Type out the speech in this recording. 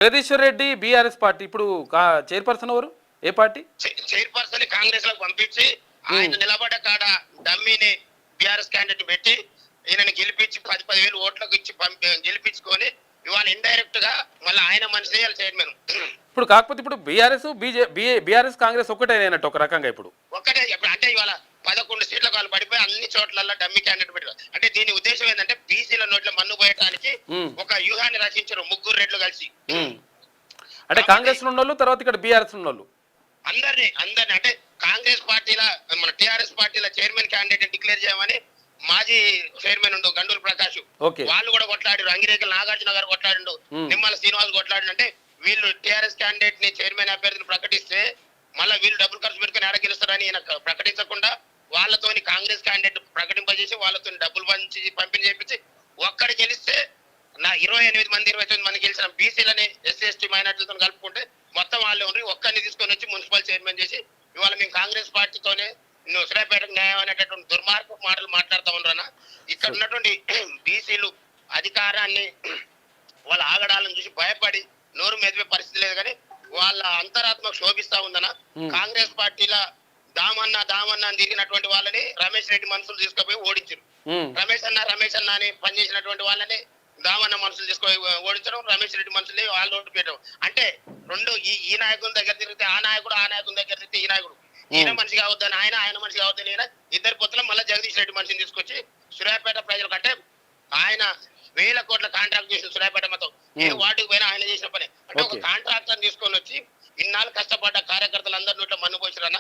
Jagadishwar Reddy BRS party ఇప్పుడు chairperson ఎవరు? ఏ party? Chairperson Congress లకు పంపించి ఆయన నిలబడ్డ కాడ డమ్మీని బీఆర్ఎస్ క్యాండిడేట్ పెట్టి ఈయనని గెలిపించి 10,000 ఓట్లకు ఇచ్చి గెలిపించుకొని ఇవాళ ఇండైరెక్ట్ గా మళ్ళీ ఆయన మనిషి చైర్మన్. ఇప్పుడు కాకపోతే ఇప్పుడు బీఆర్ఎస్ కాంగ్రెస్ ఒకటే అయినట్టు ఒక రకంగా ఇప్పుడు ఒక్కటే అంటే ఇవాళ 11 సీట్లకు వాళ్ళు పడిపోయి అన్ని చోట్ల డమ్మీ క్యాండిడేట్ పెట్టారు. అంటే దీని ఉద్దేశం ఏంటంటే బీసీల నోట్ల మన్ను పోయటానికి ఒక వ్యూహాన్ని రచించారు ముగ్గురు రెడ్లు కలిసి. అంటే కాంగ్రెస్ ఉన్నోళ్ళు తర్వాత ఇక్కడ బీఆర్ఎస్ ఉన్నోళ్ళు అందరినీ అంటే కాంగ్రెస్ పార్టీల మన టిఆర్ఎస్ పార్టీల చైర్మన్ క్యాండిడేట్ డిక్లేర్ చేయమని మాజీ చైర్మన్ ఉండు గండూరు ప్రకాష్ వాళ్ళు కూడా కొట్లాడారు. అంగిరేకల్ నాగార్జున గారు కొట్లాడిండు, నిమ్మల శ్రీనివాస్ కొట్లాడు. అంటే వీళ్ళు టిఆర్ఎస్ క్యాండిడేట్ ని చైర్మన్ అభ్యర్థిని ప్రకటిస్తే మళ్ళీ వీళ్ళు డబ్బులు ఖర్చు పెట్టుకుని ఎడ గెలుస్తారని ఈయన ప్రకటించకుండా వాళ్ళతోని కాంగ్రెస్ క్యాండిడేట్ ప్రకటింపజేసి వాళ్ళతో డబ్బులు పంపిణీ చేపించి ఒక్కడి గెలిస్తే నా 28 మంది 29 మంది గెలిచిన బీసీలని ఎస్సీ ఎస్టీ మైనార్టీలతో కలుపుకుంటే మొత్తం వాళ్ళు ఉండి ఒక్కరిని తీసుకొని వచ్చి మున్సిపల్ చైర్మన్ చేసి ఇవాళ మేము కాంగ్రెస్ పార్టీతోనే నువ్వు సూర్యాపేటకు న్యాయం అనేటటువంటి దుర్మార్గ మాటలు మాట్లాడుతూ ఉన్నారా. ఇక్కడ ఉన్నటువంటి బీసీలు అధికారాన్ని వాళ్ళ ఆగడాలను చూసి భయపడి నోరు మెదిపే పరిస్థితి లేదు, కానీ వాళ్ళ అంతరాత్మకు శోభిస్తా ఉందనా. కాంగ్రెస్ పార్టీల దామన్న అని తిరిగినటువంటి వాళ్ళని రమేష్ రెడ్డి మనుషులు తీసుకుపోయి ఓడించారు. రమేష్ అన్న అని పనిచేసినటువంటి వాళ్ళని దామన్న మనుషులు తీసుకొని ఓడించడం, రమేష్ రెడ్డి మనుషులు వాళ్ళు ఓటు పెట్టడం. అంటే రెండు ఈ నాయకుల దగ్గర తిరిగితే ఆ నాయకుడి దగ్గర తిరిగితే ఈ నాయకుడు, ఈయన మనిషి కావద్దని ఆయన మనిషి కావద్దని ఈయన, ఇద్దరు పొత్తుల మళ్ళీ జగదీష్ రెడ్డి మనిషిని తీసుకొచ్చి సూర్యాపేట ప్రజలకు అంటే ఆయన 1000 కోట్ల కాంట్రాక్ట్ చేసిన సూర్యాపేట మొత్తం ఏ వాటికి పోయినా ఆయన చేసిన పని. అంటే ఒక కాంట్రాక్టర్ తీసుకొని వచ్చి ఇన్నాళ్ళు కష్టపడ్డ కార్యకర్తలు అందరి నోట్లో మన్ను పోసిరన్న.